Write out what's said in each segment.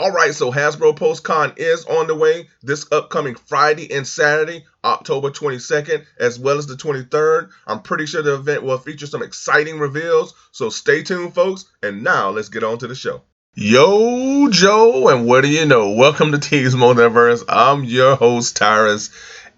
Alright, so Hasbro PostCon is on the way this upcoming Friday and Saturday, October 22nd, as well as the 23rd. I'm pretty sure the event will feature some exciting reveals, so stay tuned, folks. And now, let's get on to the show. Yo, Joe, and what do you know? Welcome to T's Multiverse. I'm your host, Tyrus,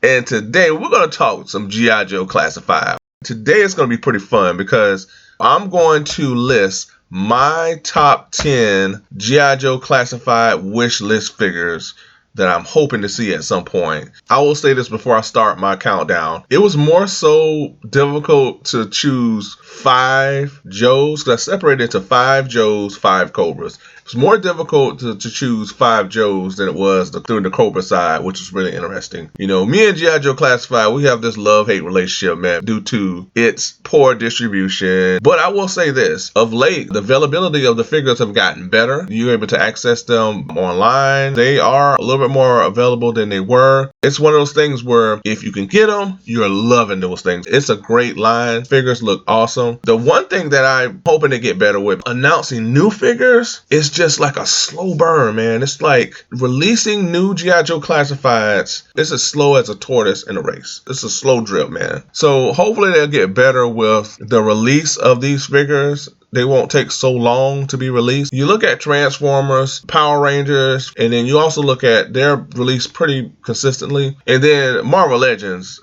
and today we're going to talk some GI Joe Classified. Today is going to be pretty fun because I'm going to list my top 10 GI Joe Classified wish list figures that I'm hoping to see at some point. I will say this before I start my countdown. It was more so difficult to choose 5 Joes, because I separated into 5 Joes, 5 Cobras. It was more difficult to choose 5 Joes than it was through the Cobra side, which was really interesting. You know, me and GI Joe Classified, we have this love-hate relationship, man, due to its poor distribution. But I will say this, of late, the availability of the figures have gotten better. You're able to access them online. They are a little bit more available than they were. It's one of those things where if you can get them, you're loving those things. It's a great line. Figures look awesome. The one thing that I'm hoping to get better with announcing new figures is just like a slow burn, man. It's like releasing new GI Joe Classifieds. It's as slow as a tortoise in a race. It's a slow drip, man. So hopefully they'll get better with the release of these figures. They won't take so long to be released. You look at Transformers, Power Rangers, and then you also look at they're released pretty consistently. And then Marvel Legends,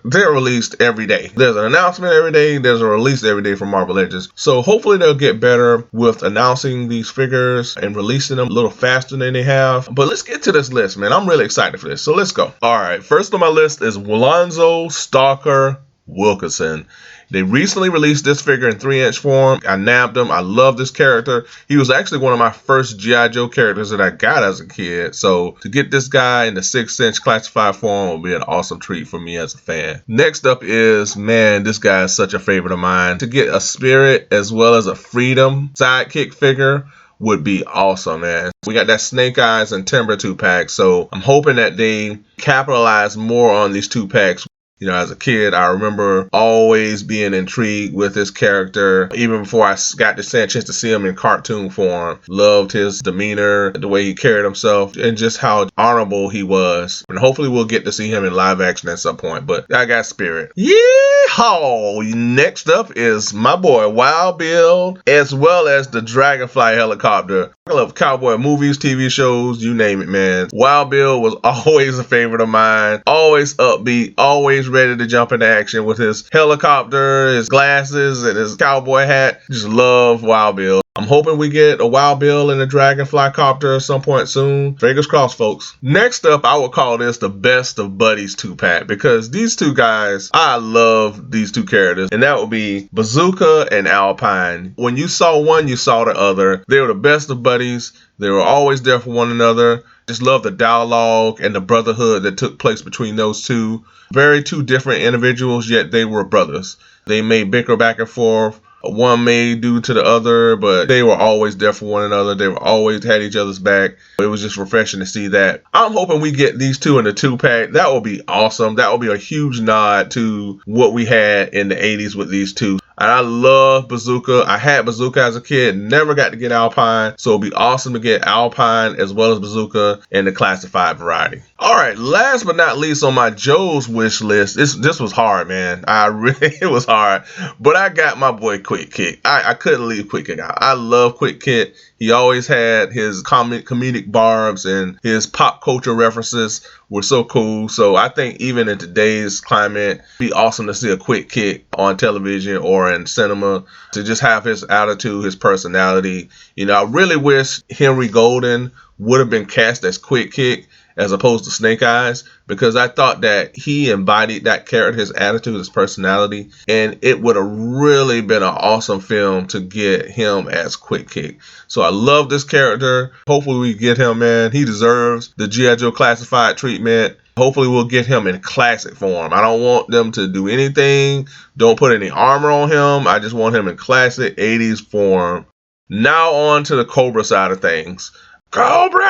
they're released every day. There's an announcement every day. There's a release every day from Marvel Legends. So hopefully they'll get better with announcing these figures and releasing them a little faster than they have. But let's get to this list, man. I'm really excited for this. So let's go. All right, first on my list is Loki Stalker Wilkerson. They recently released this figure in 3-inch form. I nabbed him. I love this character. He was actually one of my first GI Joe characters that I got as a kid. So to get this guy in the 6-inch classified form will be an awesome treat for me as a fan. Next up is, man, this guy is such a favorite of mine. To get a Spirit as well as a Freedom sidekick figure would be awesome, man. We got that Snake Eyes and Timber 2-pack. So I'm hoping that they capitalize more on these 2-packs. You know, as a kid, I remember always being intrigued with this character. Even before I got the chance to see him in cartoon form, loved his demeanor, the way he carried himself, and just how honorable he was. And hopefully we'll get to see him in live action at some point. But I got Spirit. Yeehaw! Next up is my boy Wild Bill, as well as the Dragonfly helicopter. I love cowboy movies, TV shows, you name it, man. Wild Bill was always a favorite of mine. Always upbeat, always ready to jump into action with his helicopter, his glasses, and his cowboy hat. Just love Wild Bill. I'm hoping we get a Wild Bill and a Dragonfly copter at some point soon. Fingers crossed, folks. Next up, I would call this the Best of Buddies 2-pack because these two guys, I love these two characters, and that would be Bazooka and Alpine. When you saw one, you saw the other. They were the best of buddies. They were always there for one another. Just love the dialogue and the brotherhood that took place between those two. Very two different individuals, yet they were brothers. They may bicker back and forth. One may do to the other, but they were always there for one another. They were always had each other's back. It was just refreshing to see that. I'm hoping we get these two in the 2-pack. That would be awesome. That would be a huge nod to what we had in the 80s with these two. And I love Bazooka. I had Bazooka as a kid, never got to get Alpine. So it'd be awesome to get Alpine as well as Bazooka in the classified variety. All right, last but not least on my Joe's wish list, this was hard, man. It was hard. But I got my boy Quick Kit. I couldn't leave Quick Kit out. I love Quick Kit. He always had his comedic barbs, and his pop culture references were so cool. So I think even in today's climate, it'd be awesome to see a Quick Kit on television or in cinema, to just have his attitude, his personality. You know, I really wish Henry Golden would have been cast as Quick Kit as opposed to Snake Eyes, because I thought that he embodied that character, his attitude, his personality, and it would have really been an awesome film to get him as Quick Kit. So I love this character. Hopefully we get him, man. He deserves the GI Joe Classified treatment. Hopefully we'll get him in classic form. I don't want them to do anything. Don't put any armor on him. I just want him in classic 80s form. Now on to the Cobra side of things. Cobra!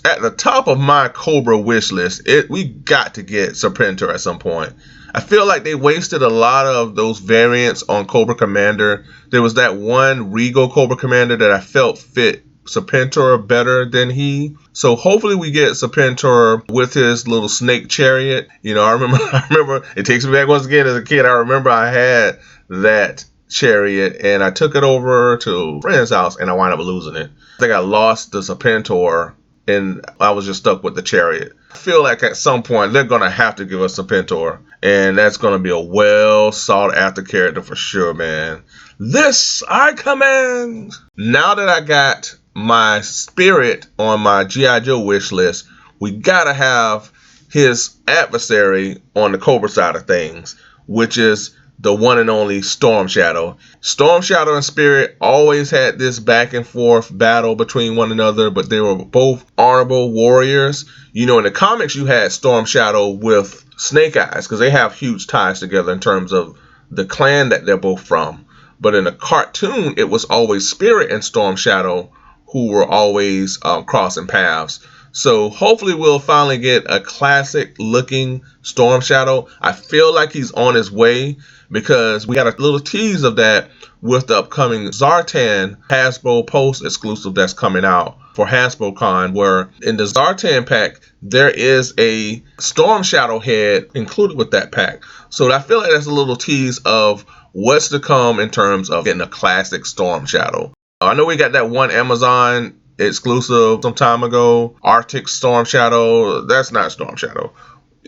At the top of my Cobra wish list, we got to get Serpentor at some point. I feel like they wasted a lot of those variants on Cobra Commander. There was that one Regal Cobra Commander that I felt fit Serpentor better than he. So hopefully we get Serpentor with his little snake chariot. You know, I remember it takes me back once again as a kid. I remember I had that chariot and I took it over to a friend's house and I wound up losing it. I think I lost the Serpentor and I was just stuck with the chariot. I feel like at some point they're going to have to give us Serpentor, and that's going to be a well sought after character for sure, man. This I command. Now that I got my spirit on my GI Joe wish list, we got to have his adversary on the Cobra side of things, which is the one and only Storm Shadow. Storm Shadow and Spirit always had this back and forth battle between one another, but they were both honorable warriors. You know, in the comics, you had Storm Shadow with Snake Eyes because they have huge ties together in terms of the clan that they're both from. But in the cartoon, it was always Spirit and Storm Shadow who were always crossing paths. So hopefully we'll finally get a classic looking Storm Shadow. I feel like he's on his way because we got a little tease of that with the upcoming Zartan Hasbro Post exclusive that's coming out for Hasbro Con, where in the Zartan pack there is a Storm Shadow head included with that pack. So I feel like that's a little tease of what's to come in terms of getting a classic Storm Shadow. I know we got that one Amazon exclusive some time ago, Arctic Storm Shadow. That's not Storm Shadow.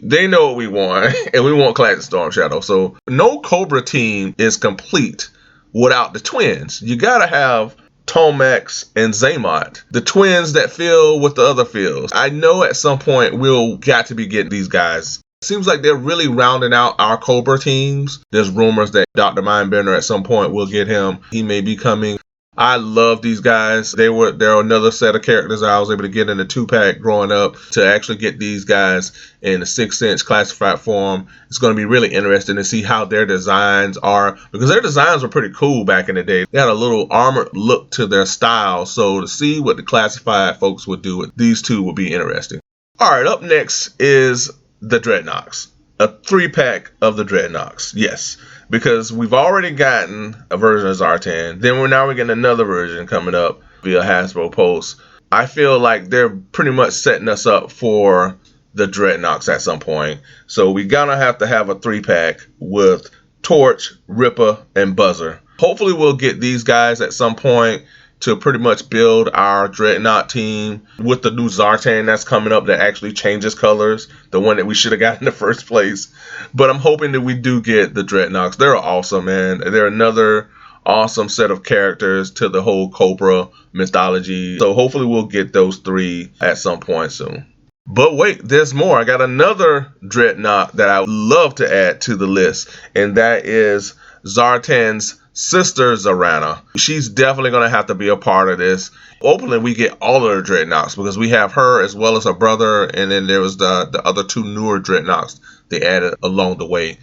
They know what we want, and we want classic Storm Shadow. So no Cobra team is complete without the twins. You gotta have Tomax and Zaymot, the twins that fill with the other fills. I know at some point we'll got to be getting these guys. Seems like they're really rounding out our Cobra teams. There's rumors that Dr. Mindbender at some point will get him. He may be coming. I love these guys. They're another set of characters I was able to get in the 2-pack growing up. To actually get these guys in the 6-inch classified form, it's going to be really interesting to see how their designs are, because their designs were pretty cool back in the day. They had a little armored look to their style, so to see what the classified folks would do with these two would be interesting. All right, up next is the Dreadnoughts. A 3-pack of the Dreadnoughts, yes. Because we've already gotten a version of Zartan. Then we're getting another version coming up via Hasbro Post. I feel like they're pretty much setting us up for the Dreadnoughts at some point. So we're gonna have to have a 3-pack with Torch, Ripper, and Buzzer. Hopefully we'll get these guys at some point to pretty much build our Dreadnought team with the new Zartan that's coming up that actually changes colors, the one that we should have got in the first place. But I'm hoping that we do get the Dreadnoughts. They're awesome, man. They're another awesome set of characters to the whole Cobra mythology. So hopefully we'll get those 3 at some point soon. But wait, there's more. I got another Dreadnought that I would love to add to the list, and that is Zartan's sister Zarana. She's definitely going to have to be a part of this. Openly, we get all of the Dreadnoughts because we have her as well as her brother, and then there was the other 2 newer Dreadnoughts they added along the way.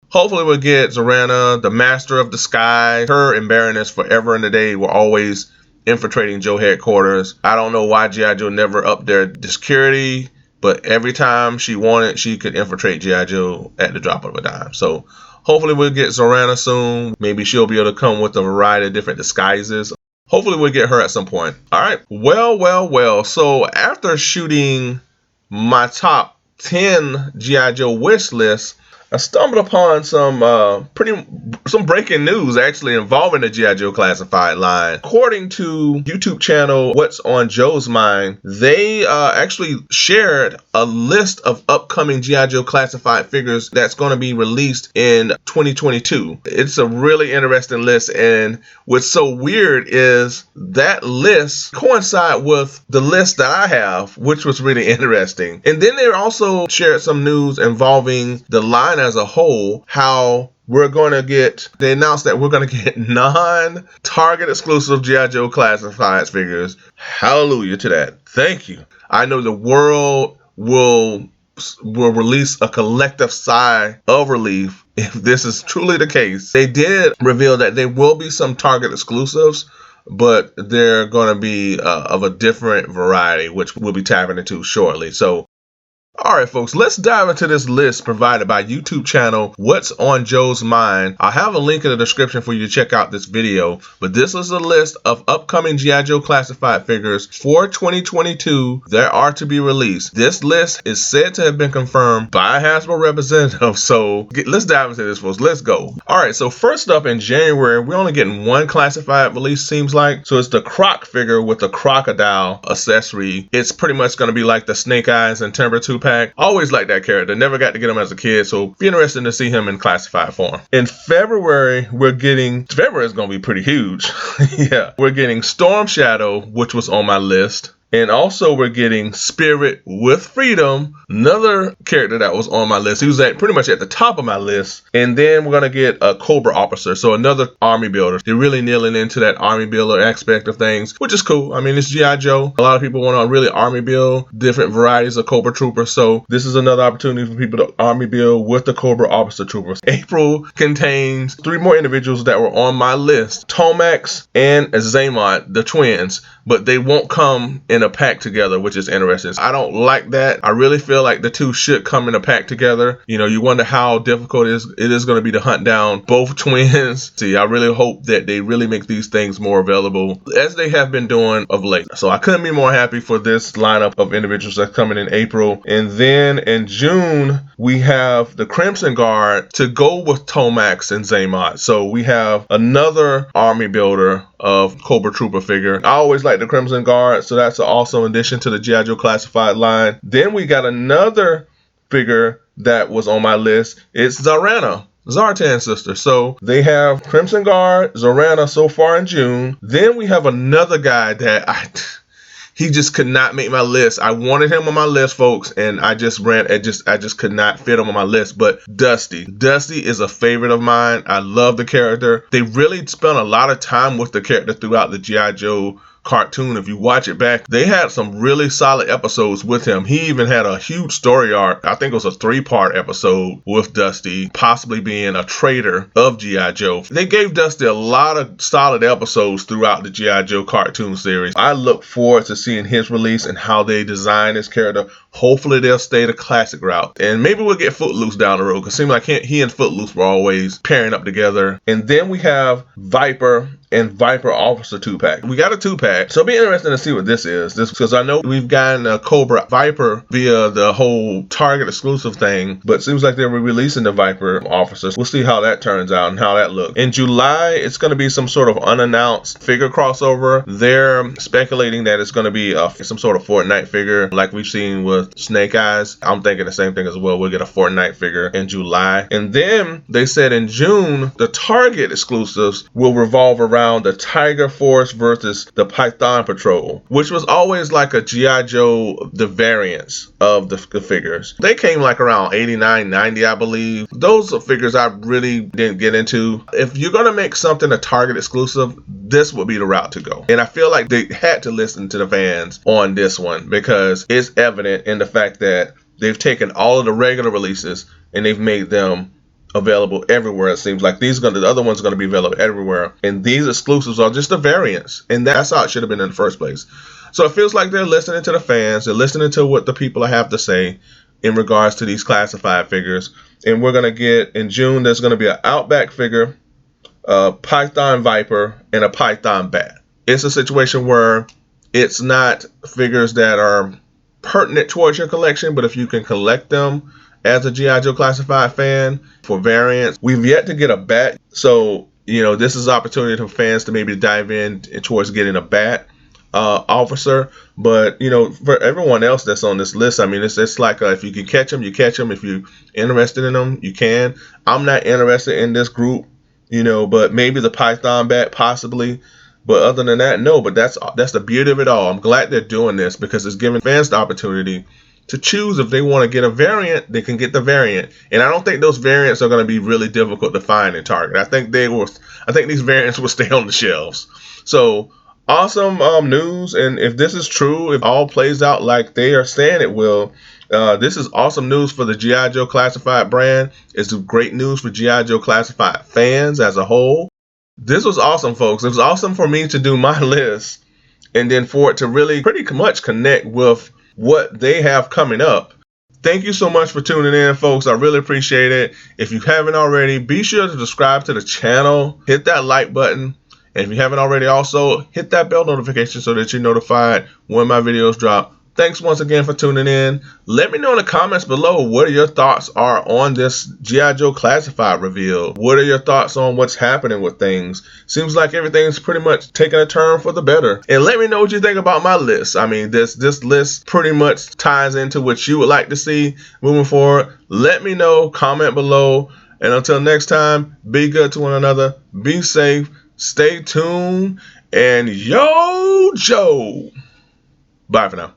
Hopefully we'll get Zarana, the Master of the Sky. Her and Baroness forever and a day were always infiltrating Joe headquarters. I don't know why GI Joe never upped their security, but every time she wanted, she could infiltrate GI Joe at the drop of a dime. So hopefully we'll get Zarana soon. Maybe she'll be able to come with a variety of different disguises. Hopefully we'll get her at some point. All right. Well. So after shooting my top 10 GI Joe wish lists, I stumbled upon some breaking news actually involving the GI Joe classified line. According to YouTube channel What's on Joe's Mind, they actually shared a list of upcoming GI Joe classified figures that's going to be released in 2022. It's a really interesting list, and what's so weird is that list coincide with the list that I have, which was really interesting. And then they also shared some news involving the line as a whole, how they announced that we're going to get non-Target exclusive GI Joe classified figures. Hallelujah to that. Thank you. I know the world will release a collective sigh of relief if this is truly the case. They did reveal that there will be some Target exclusives, but they're going to be of a different variety, which we'll be tapping into shortly. So Alright folks, let's dive into this list provided by YouTube channel What's on Joe's Mind. I'll have a link in the description for you to check out this video, but this is a list of upcoming GI Joe classified figures for 2022 that are to be released. This list is said to have been confirmed by a Hasbro representative, so let's dive into this folks, let's go. Alright, so first up in January, we're only getting one classified release seems like, so it's the Croc figure with the crocodile accessory. It's pretty much going to be like the Snake Eyes and Timber 2-pack. Always like that character. Never got to get him as a kid, so be interesting to see him in classified form. In February, February is going to be pretty huge. Yeah, we're getting Storm Shadow, which was on my list. And also we're getting Spirit with Freedom, another character that was on my list. He was pretty much at the top of my list. And then we're going to get a Cobra officer, so another army builder. They're really kneeling into that army builder aspect of things, which is cool. I mean, it's GI Joe. A lot of people want to really army build different varieties of Cobra troopers, so this is another opportunity for people to army build with the Cobra officer troopers. April contains 3 more individuals that were on my list, Tomax and Zarana, the twins, but they won't come in a pack together, which is interesting. I don't like that. I really feel like the two should come in a pack together. You know, you wonder how difficult it is going to be to hunt down both twins. See, I really hope that they really make these things more available as they have been doing of late. So I couldn't be more happy for this lineup of individuals that's coming in April. And then in June, we have the Crimson Guard to go with Tomax and Zarana. So we have another army builder of Cobra Trooper figure. I always like the Crimson Guard, so that's an awesome addition to the GI Joe classified line. Then we got another figure that was on my list. It's Zarana, Zartan's sister. So they have Crimson Guard, Zarana so far in June. Then we have another guy that he just could not make my list. I wanted him on my list, folks, and I just could not fit him on my list. But Dusty is a favorite of mine. I love the character. They really spent a lot of time with the character throughout the GI Joe cartoon. If you watch it back, they had some really solid episodes with him. He even had a huge story arc. I think it was a 3-part episode with Dusty possibly being a traitor of GI Joe. They gave Dusty a lot of solid episodes throughout the GI Joe cartoon series. I look forward to seeing his release and how they design his character. Hopefully they'll stay the classic route, and maybe we'll get Footloose down the road, because it seems like he and Footloose were always pairing up together. And then we have Viper and Viper Officer 2-pack. We got a 2-pack, so it'll be interesting to see what this is. Because I know we've gotten a Cobra Viper via the whole Target exclusive thing, but it seems like they're releasing the Viper Officers. We'll see how that turns out and how that looks. In July, it's going to be some sort of unannounced figure crossover. They're speculating that it's going to be some sort of Fortnite figure like we've seen with Snake Eyes. I'm thinking the same thing as well. We'll get a Fortnite figure in July. And then they said in June, the Target exclusives will revolve around the Tiger Force versus the Python Patrol, which was always like a GI Joe, the variants of the figures. They came like around 89, 90, I believe. Those are figures I really didn't get into. If you're going to make something a Target exclusive, this would be the route to go. And I feel like they had to listen to the fans on this one, because it's evident in the fact that they've taken all of the regular releases and they've made them available everywhere. It seems like the other ones are going to be available everywhere, and these exclusives are just the variants, and that's how it should have been in the first place. So it feels like they're listening to the fans, they're listening to what the people have to say in regards to these classified figures. And we're going to get in June, there's going to be an Outback figure, a Python Viper, and a Python Bat. It's a situation where it's not figures that are pertinent towards your collection, but if you can collect them as a GI Joe classified fan for variants. We've yet to get a Bat, so this is an opportunity for fans to maybe dive in towards getting a Bat officer. But for everyone else that's on this list, I mean, it's like if you can catch them, you catch them. If you're interested in them, you can. I'm not interested in this group, but maybe the Python Bat possibly. But other than that, no. But that's the beauty of it all. I'm glad they're doing this, because it's giving fans the opportunity to choose. If they want to get a variant, they can get the variant. And I don't think those variants are going to be really difficult to find in Target. I think these variants will stay on the shelves. So awesome news. And if this is true, if all plays out like they are saying it will, this is awesome news for the GI Joe Classified brand. It's great news for GI Joe Classified fans as a whole. This was awesome, folks. It was awesome for me to do my list, and then for it to really pretty much connect with what they have coming up. Thank you so much for tuning in, folks. I really appreciate it. If you haven't already, be sure to subscribe to the channel. Hit that like button. And if you haven't already, also hit that bell notification so that you're notified when my videos drop. Thanks once again for tuning in. Let me know in the comments below what your thoughts are on this GI Joe Classified reveal. What are your thoughts on what's happening with things? Seems like everything's pretty much taking a turn for the better. And let me know what you think about my list. I mean, this list pretty much ties into what you would like to see moving forward. Let me know, comment below. And until next time, be good to one another. Be safe. Stay tuned. And yo, Joe. Bye for now.